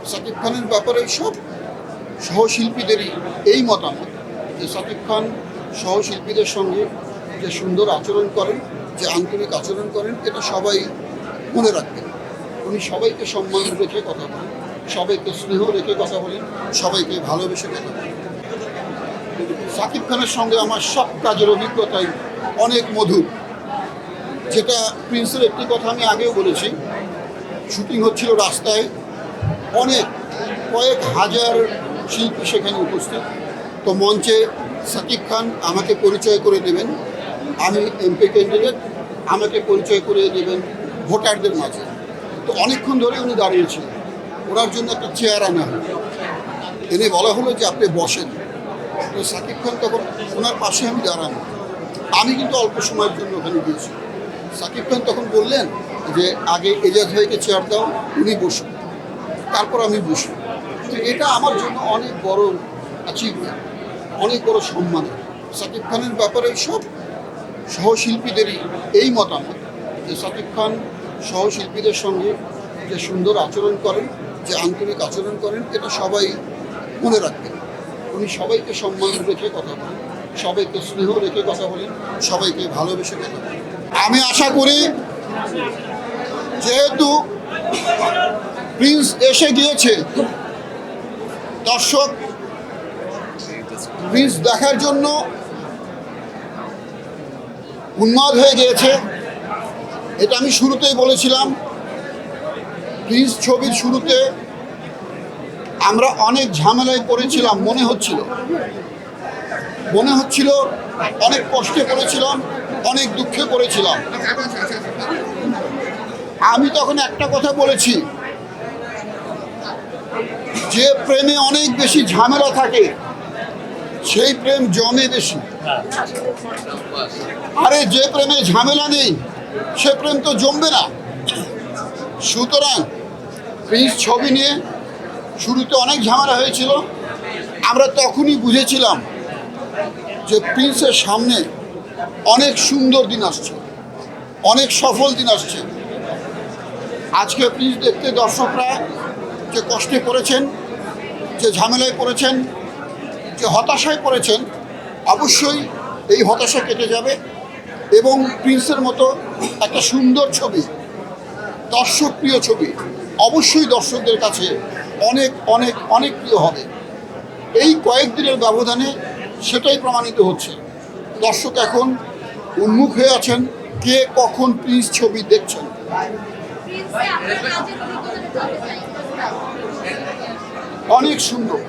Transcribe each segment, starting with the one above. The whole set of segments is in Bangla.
শাকিব খানের ব্যাপারে সব সহশিল্পীদেরই এই মতামত যে শাকিব খান সহশিল্পীদের সঙ্গে যে সুন্দর আচরণ করেন, যে আন্তরিক আচরণ করেন, এটা সবাই মনে রাখবেন। উনি সবাইকে সম্মান রেখে কথা বলেন, সবাইকে স্নেহ রেখে কথা বলেন, সবাইকে ভালোবেসে কথা বলেন। শাকিব খানের সঙ্গে আমার সব কাজের অভিজ্ঞতাই অনেক মধুর। যেটা প্রিন্সের একটি কথা আমি আগেও বলেছি, শুটিং হচ্ছিল রাস্তায়, কয়েক হাজার শিল্পী সেখানে উপস্থিত। তো মঞ্চে শাকিব খান আমাকে পরিচয় করে দেবেন, আমি এমপি ক্যান্ডিডেট, আমাকে পরিচয় করে দেবেন ভোটারদের মাঝে। তো অনেকক্ষণ ধরে উনি দাঁড়িয়েছিলেন, ওনার জন্য একটা চেয়ার আনা হলো, এনে বলা হলো যে আপনি বসেন। তো শাকিব খান তখন ওনার পাশে আমি দাঁড়ানো, আমি কিন্তু অল্প সময়ের জন্য ওখানে গিয়েছি। শাকিব খান তখন বললেন যে আগে এজাজ ভাইকে চেয়ার দাও, উনি বসুন, তারপর আমি বসি। তো এটা আমার জন্য অনেক বড় অ্যাচিভমেন্ট, অনেক বড় সম্মান। শাকিব খানের ব্যাপারে সব সহশিল্পীদেরই এই মতামত যে শাকিব খান সহশিল্পীদের সঙ্গে যে সুন্দর আচরণ করেন, যে আন্তরিক আচরণ করেন, এটা সবাই মনে রাখবেন। উনি সবাইকে সম্মান রেখে কথা বলেন, সবাইকে স্নেহ রেখে কথা বলেন, সবাইকে ভালোবেসে কথা বলেন। আমি আশা করি যেহেতু প্রিন্স এসে গিয়েছে, দর্শক প্রিন্স দেখার জন্য উন্মাদ হয়ে গিয়েছে। এটা আমি শুরুতেই বলেছিলাম। প্রিন্স ছবির শুরুতে আমরা অনেক ঝামেলায় পড়েছিলাম, মনে হচ্ছিল অনেক কষ্টে পড়েছিলাম, অনেক দুঃখে পড়েছিলাম। আমি তখন একটা কথা বলেছি, যে প্রেমে অনেক বেশি ঝামেলা থাকে সেই প্রেম জমে বেশি, আরে যে প্রেমে ঝামেলা নেই সে প্রেম তো জমবে না। সুতরাং প্রিন্স ছবি নিয়ে শুরুতে অনেক ঝামেলা হয়েছিল। আমরা তখনই বুঝেছিলাম যে প্রিন্সের সামনে অনেক সুন্দর দিন আসছে, অনেক সফল দিন আসছে। আজকে প্রিন্স দেখতে দর্শকরা যে কষ্টে পড়েছেন, যে ঝামেলায় পড়েছেন, যে হতাশায় পড়েছেন, অবশ্যই এই হতাশা কেটে যাবে এবং প্রিন্সের মতো একটা সুন্দর ছবি, দর্শকপ্রিয় ছবি অবশ্যই দর্শকদের কাছে অনেক অনেক অনেক প্রিয় হবে। এই কয়েকদিনের ব্যবধানে সেটাই প্রমাণিত হচ্ছে। দর্শক এখন উন্মুখ হয়ে আছেন কে কখন প্রিন্স ছবি দেখছেন। অনেক সুন্দর,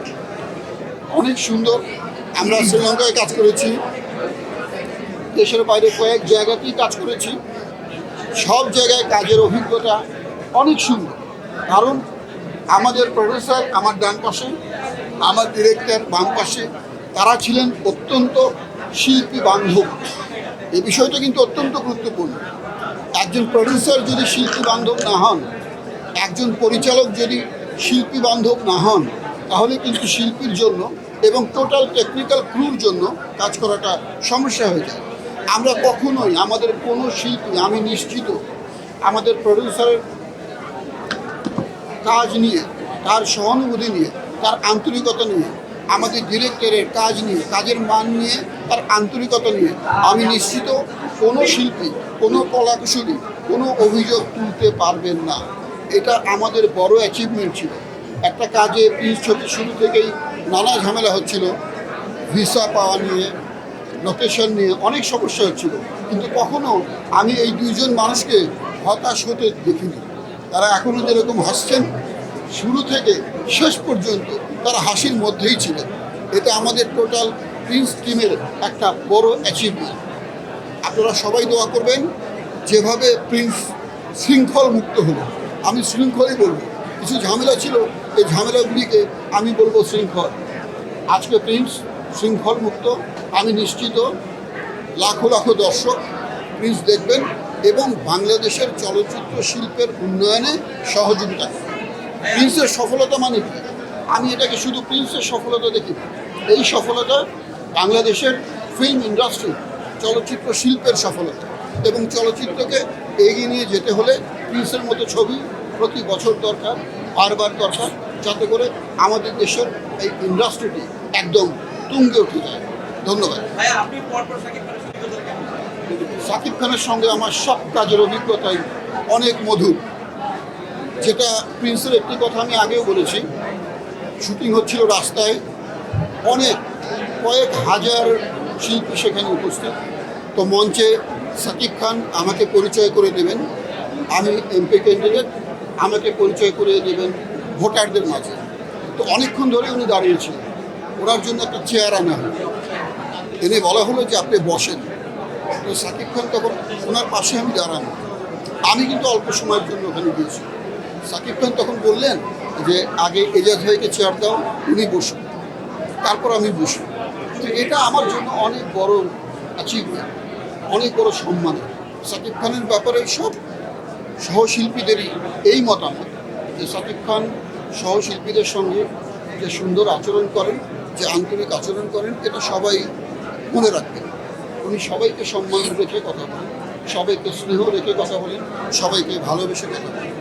অনেক সুন্দর। আমরা শ্রীলঙ্কায় কাজ করেছি, দেশের বাইরে কয়েক জায়গাতেই কাজ করেছি। সব জায়গায় কাজের অভিজ্ঞতা অনেক সুন্দর। কারণ আমাদের প্রডিউসার আমার ডান পাশে, আমার ডিরেক্টর বাম পাশে, তারা ছিলেন অত্যন্ত শিল্পী বান্ধব। এই বিষয়টা কিন্তু অত্যন্ত গুরুত্বপূর্ণ। একজন প্রডিউসার যদি শিল্পী বান্ধব না হন, একজন পরিচালক যদি শিল্পী বান্ধব না হন, তাহলে কিন্তু শিল্পীর জন্য এবং টোটাল টেকনিক্যাল ক্রুর জন্য কাজ করাটা সমস্যা হয়ে যায়। আমরা কখনোই আমাদের কোনো শিল্পী, আমি নিশ্চিত আমাদের প্রডিউসারের কাজ নিয়ে, তার সহানুভূতি নিয়ে, তার আন্তরিকতা নিয়ে, আমাদের ডিরেক্টরের কাজ নিয়ে, কাজের মান নিয়ে, তার আন্তরিকতা নিয়ে আমি নিশ্চিত কোনো শিল্পী, কোনো কলাকুশলী কোনো অভিযোগ তুলতে পারবেন না। এটা আমাদের বড় অ্যাচিভমেন্ট ছিল। একটা কাজে প্রিন্স ছবি শুরু থেকেই নানা ঝামেলা হচ্ছিল, ভিসা পাওয়া নিয়ে, লোকেশন নিয়ে অনেক সমস্যা হচ্ছিল, কিন্তু কখনো আমি এই দুইজন মানুষকে হতাশ হতে দেখিনি। তারা এখনও যেরকম হাসছেন, শুরু থেকে শেষ পর্যন্ত তারা হাসির মধ্যেই ছিলেন। এটা আমাদের টোটাল প্রিন্স টিমের একটা বড় অ্যাচিভমেন্ট। আপনারা সবাই দোয়া করবেন। যেভাবে প্রিন্স শৃঙ্খল মুক্ত হলো, আমি শৃঙ্খলই বলবো। কিছু ঝামেলা ছিল, এই ঝামেলাগুলিকে আমি বলবো শৃঙ্খল। আজকে প্রিন্স শৃঙ্খল মুক্ত। আমি নিশ্চিত লাখো লাখো দর্শক প্রিন্স দেখবেন এবং বাংলাদেশের চলচ্চিত্র শিল্পের উন্নয়নে সহযোগিতা করবেন। প্রিন্সের সফলতা মানে কি? আমি এটাকে শুধু প্রিন্সের সফলতা দেখি না, এই সফলতা বাংলাদেশের ফিল্ম ইন্ডাস্ট্রি, চলচ্চিত্র শিল্পের সফলতা। এবং চলচ্চিত্রকে এগিয়ে নিয়ে যেতে হলে প্রিন্সের মতো ছবি প্রতি বছর দরকার, বারবার দরকার। যাতে করে আমাদের দেশের এই ইন্ডাস্ট্রিটি একদম তুঙ্গে উঠে যায়। ধন্যবাদ। ভাইয়া আপনি পরপর শাকিব খানের সঙ্গে সাকিব খানের সঙ্গে কেমন? আমার সব কাজের অভিজ্ঞতাই অনেক মধুর। যেটা প্রিন্সের একটি কথা আমি আগেও বলেছি, শুটিং হচ্ছিল রাস্তায়, অনেক কয়েক হাজার শিল্পী সেখানে উপস্থিত। তো মঞ্চে সাকিব খান আমাকে পরিচয় করে দেবেন, আমি এমপি ক্যান্ডিডেট, আমাকে পরিচয় করে দেবেন ভোটারদের মাঝে। তো অনেকক্ষণ ধরে উনি দাঁড়িয়েছিলেন, ওনার জন্য একটা চেয়ার আনা হলো, এনে বলা হলো যে আপনি বসেন। তো সাকিব খান তখন ওনার পাশে আমি দাঁড়ানো, আমি কিন্তু অল্প সময়ের জন্য ওখানে গিয়েছি। সাকিব খান তখন বললেন যে আগে এজাজ ভাইকে চেয়ার দাও, উনি বসুন, তারপর আমি বসি। তো এটা আমার জন্য অনেক বড় অ্যাচিভমেন্ট, অনেক বড় সম্মান। সাকিব খানের ব্যাপারে সব সহশিল্পীদেরই এই মতামত যে সাকিব খান সহশিল্পীদের সঙ্গে যে সুন্দর আচরণ করেন, যে আন্তরিক আচরণ করেন, এটা সবাই মনে রাখবেন। উনি সবাইকে সম্মান রেখে কথা বলেন, সবাইকে স্নেহ রেখে কথা বলেন, সবাইকে ভালোবেসে কথা বলেন।